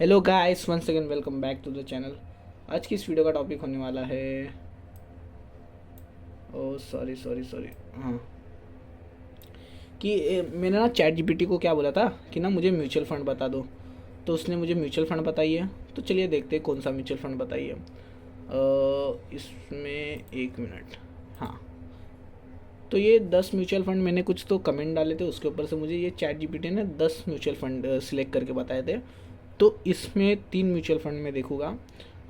Hello guys, once again welcome back to the channel. आज की इस वीडियो का टॉपिक होने वाला है सॉरी हाँ कि मैंने ना चैट जीपीटी को क्या बोला था कि ना मुझे म्यूचुअल फंड बता दो। तो उसने मुझे म्यूचुअल फंड बताई है। तो चलिए देखते हैं कौन सा म्यूचुअल फंड बताई है। इसमें एक मिनट। हाँ, तो ये 10 म्यूचुअल फंड मैंने कुछ तो कमेंट डाले थे, उसके ऊपर से मुझे ये चैट जीपीटी ने 10 म्यूचुअल फंड सिलेक्ट करके बताए थे। तो इसमें 3 म्यूचुअल फंड में देखूँगा।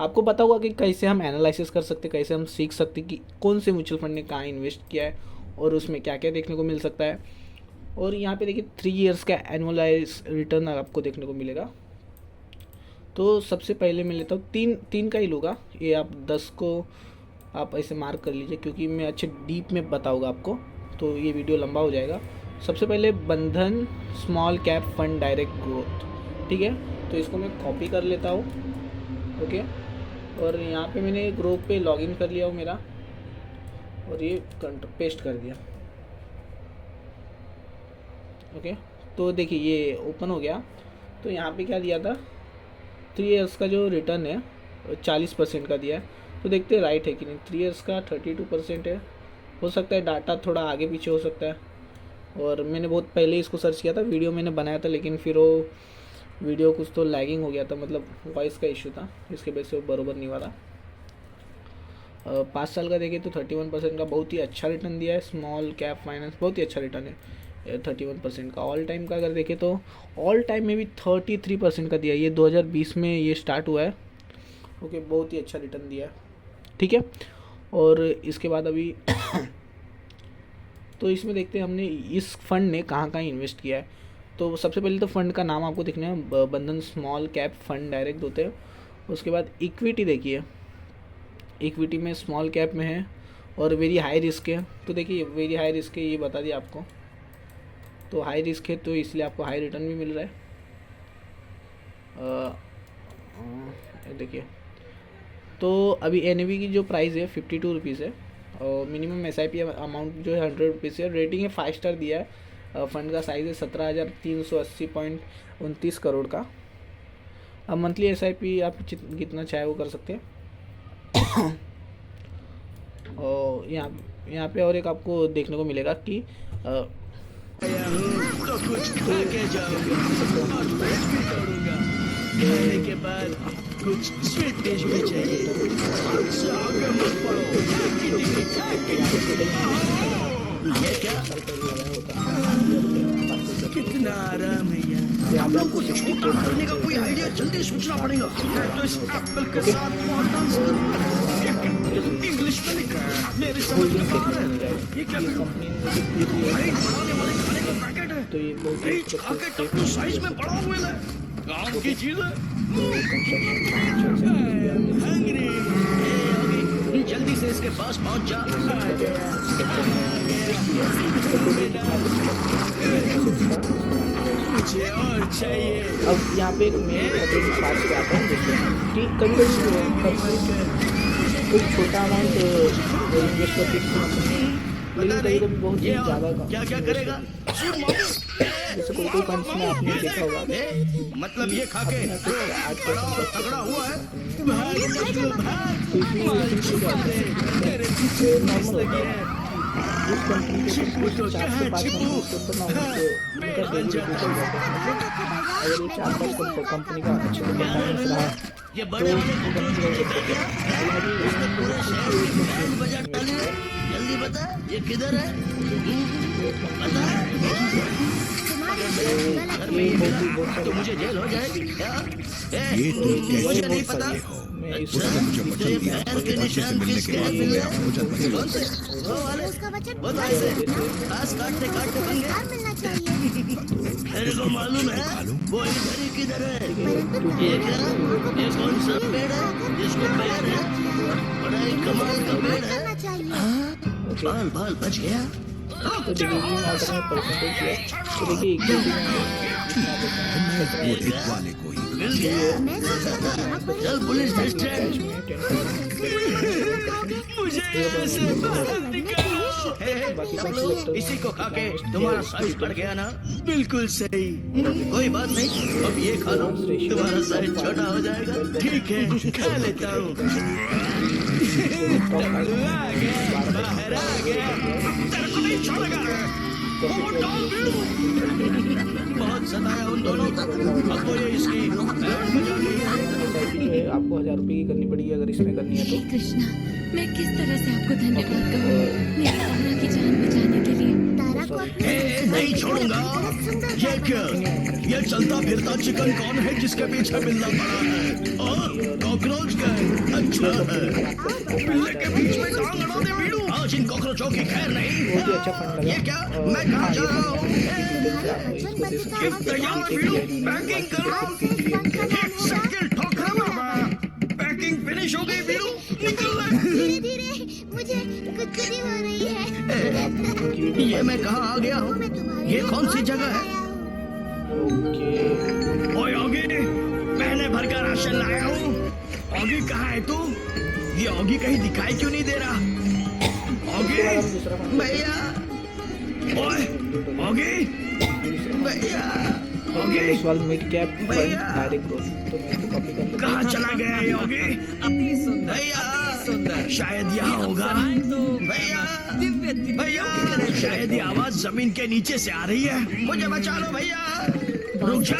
आपको पता होगा कि कैसे हम एनालिसिस कर सकते, कैसे हम सीख सकते कि कौन से म्यूचुअल फंड ने कहाँ इन्वेस्ट किया है और उसमें क्या क्या देखने को मिल सकता है। और यहाँ पे देखिए 3 ईयर्स का एनुअलाइज रिटर्न आपको देखने को मिलेगा। तो सबसे पहले मैं लेता हूँ तीन तीन का ही लूँगा। ये आप 10 को आप ऐसे मार्क कर लीजिए, क्योंकि मैं अच्छे डीप में बताऊँगा आपको, तो ये वीडियो लंबा हो जाएगा। सबसे पहले बंधन small cap fund direct growth, ठीक है। तो इसको मैं कॉपी कर लेता हूँ, ओके। और यहाँ पे मैंने ग्रुप पे लॉगिन कर लिया हूँ मेरा, और ये पेस्ट कर दिया, ओके। तो देखिए ये ओपन हो गया। तो यहाँ पे क्या दिया था, 3 ईयर्स का जो रिटर्न है 40% का दिया है। तो देखते हैं राइट है कि नहीं। 3 ईयर्स का 32% है। हो सकता है डाटा थोड़ा आगे पीछे हो सकता है, और मैंने बहुत पहले इसको सर्च किया था, वीडियो मैंने बनाया था, लेकिन फिर वो वीडियो कुछ तो लैगिंग हो गया था, मतलब वॉइस का इशू था, इसके वजह से वो बरोबर नहीं हुआ था। 5 साल का देखिए तो 31% का बहुत ही अच्छा रिटर्न दिया है। स्मॉल कैप फाइनेंस बहुत ही अच्छा रिटर्न है 31% का। ऑल टाइम का अगर देखें तो ऑल टाइम में भी 33% का दिया है। ये 2020 में ये स्टार्ट हुआ है, ओके। बहुत ही अच्छा रिटर्न दिया है, ठीक है। और इसके बाद अभी तो इसमें देखते हैं हमने इस फंड ने कहाँ कहाँ इन्वेस्ट किया है। तो सबसे पहले तो फंड का नाम आपको दिखना है, बंधन स्मॉल कैप फंड डायरेक्ट होते हैं। उसके बाद इक्विटी देखिए, इक्विटी में स्मॉल कैप में है और वेरी हाई रिस्क है। तो देखिए वेरी हाई रिस्क है, ये बता दिया आपको। तो हाई रिस्क है तो इसलिए आपको हाई रिटर्न भी मिल रहा है। देखिए तो अभी एन की जो प्राइस है 52 रुपीज़ है, और मिनिमम SIP अमाउंट जो है 100 रुपीज़ है। रेटिंग है 5 स्टार दिया है। फंड का साइज़ है 17,380.29 करोड़ का। अब मंथली SIP आप कितना चाहे वो कर सकते हैं। और यहाँ पे और एक आपको देखने को मिलेगा कि तो कुछ खा के जाऊंगा और पेट भी तोड़ूंगा। खाने के बाद कुछ स्वीट डिश भी चाहिए। इससे आगे मत बढ़ो। ये क्या? कितना आराम है यार। हम लोग को छोटा करने का कोई आइडिया जल्दी सोचना पड़ेगा। तो इस एप्पल के साथ मॉडर्न इंग्लिश में लिखा है, मेरे समझ में बाहर है। ये क्या कंपनी बनाने वाले खाने का पैकेट है? तो ये रिच खा के टप्पू साइज में बड़ा हुए ना, काम की चीज है। हंग्री जल्दी से इसके पास पहुंच जा। मुझे और चाहिए। अब यहाँ पे एक मेन ऑपरेटिंग पार्ट पे आता है कि कभी कभी कोई छोटा अमाउंट इन्वेस्ट करके, लेकिन कभी कभी बहुत ही ज़्यादा का क्या क्या करेगा? जैसे कोई फंड्स में आपने देखा होगा, मतलब ये खा के तगड़ा हुआ है। उस कंपनी के कुछ 4 से 5 कंपनी के ऊपर ना उनका डेली रिव्यू चल जाता है। अगर ये 4-5 कंपनी का अच्छे से परफॉर्मेंस रहा तो वो कंपनी जल्दी बता ये किधर है? बता। तो मुझे जेल हो जाएगी। ये तुम मुझे कैसे नहीं बोल पता। सकते हो? अच्छा, उसने मुझे वचन तेरे दिया बहन के बच्चे से निशान मिलने किस के के बाद हाथ वो में मेरा है? भोजन वहीं कौन से? वो वाले? घास काटते काटते बन गए। तेरे को मालूम है वो इधर ही किधर है? ये क्या? ये कौन सा पेड़ है जिसको पैर है? बड़ा ही कमाल का पेड़ है। बाल बाल बच गया। तो डिलीवरी में ऑर्डर में परसेंटेज है। तो देखिए इक्विटी में एक वाले को ही मिल गया। चल पुलिस कैश स्टेशन। में 10% मुझे ऐसे बाहर निकाल। बाकी सब कौन सी लोग सेक्टर में इसी को खा के invest तुम्हारा किया है? साइज बढ़ गया ना? बिल्कुल सही। कोई बात नहीं, अब ये खा लो, तुम्हारा साइज छोटा हो जाएगा। ठीक है, खा लेता हूँ। बाहर आ गया, तेरे को नहीं छोड़ेगा। बहुत सताया उन दोनों को, अब तो ये इसकी बैंड बजा रही है। SIP जो है आपको 1000 रुपये की करनी पड़ेगी अगर इसमें करनी है हे तो। कृष्णा, मैं किस तरह से आपको धन्यवाद कहूँ मेरी तारा की जान बचाने के लिए। तारा को नहीं छोड़ूंगा। ये क्या? ये चलता फिरता चिकन कौन है जिसके पीछे बिल्ला पड़ा है? कॉकरोच का? अच्छा है। बिल्ले के बीच में टांग अड़ा दे वीडू। आज इन कॉकरोचों की खैर नहीं। बहुत ही अच्छा फंड लगा। ये क्या? मैं कहाँ जा रहा हूँ? इसको दे सकते हैं। तैयार वीडू, पैकिंग करो। एक सेकंड ठोक रहा बाबा। पैकिंग फिनिश हो गई वीडू, निकल ले। धीरे धीरे, मुझे कुछ नहीं हो रही है। ये मैं कहाँ आ गया हूँ? ये कौन सी जगह है? ओके, ओए ऑगी, महीने भर का राशन लाया हूँ। ऑगी कहाँ है तू? ये ऑगी कहीं दिखाई क्यों नहीं दे रहा? ऑगी, भैया, ओए, ऑगी, भैया, ऑगी, इस वाल मिड कैप फंड भैया। डायरेक्ट ग्रोथ, तो मैं इसको कॉपी कर लेता कहाँ चला गया ये ऑगी? भैया, शायद यहाँ होगा। भैया, भैया, शायद ये आवाज जमीन के नीचे से आ रही है। मुझे बचा लो भैया, रुक जा।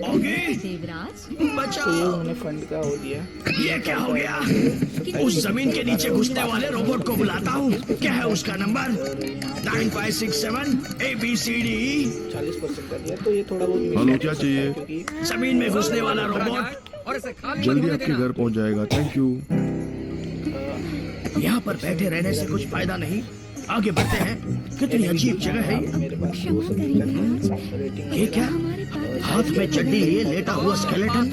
ऑगी, तो ये बचाओ। उन्होंने फंड का हो दिया। ये क्या हो गया? उस जमीन के नीचे घुसने वाले रोबोट को बुलाता हूँ। क्या है उसका नंबर? 9567 ABCDE। 40% कर दिया, तो ये थोड़ा बहुत हेलो, क्या चाहिए? क्योंकि जमीन में घुसने वाला रोबोट जल्दी आपके घर पहुंच जाएगा। Thank you. यहाँ पर बैठे रहने से कुछ फायदा नहीं। आगे बढ़ते हैं। कितनी अजीब जगह है ये। मेरे पास क्षमा करेंगे रेटिंग ये क्या? हाथ में चड्डी लिए लेटा हुआ स्केलेटन।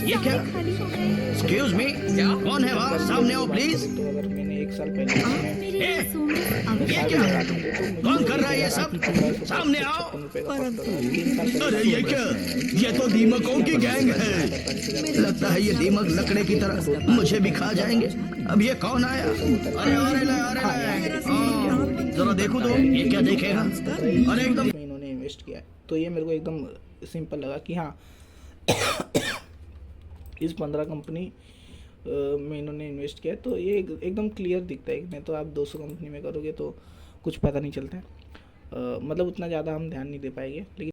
ये क्या? एक्सक्यूज मी, कौन है वहाँ? सामने आओ प्लीज। तो अगर मैंने 1 साल पहले इसमें मेरे ए, आंसुओं में ये आवश्यक क्या? कौन कर रहा है ये सब? सामने आओ। अरे ये क्या? ये तो दीमकों की गैंग है। लगता है ये दीमक लकड़े की तरह मुझे भी खा जाएंगे। अब ये कौन आया? अरे जरा देखो तो, ये क्या देखेगा? अरे एकदम इसमें इन्होंने इन्वेस्ट किया है, तो ये मेरे को एकदम सिंपल लगा कि हाँ इस 15 कंपनी में इन्होंने इन्वेस्ट किया है, तो ये एकदम क्लियर दिखता है। नहीं तो आप 200 कंपनी में करोगे तो कुछ पता नहीं चलता है। मतलब उतना ज़्यादा हम ध्यान नहीं दे पाएंगे, लेकिन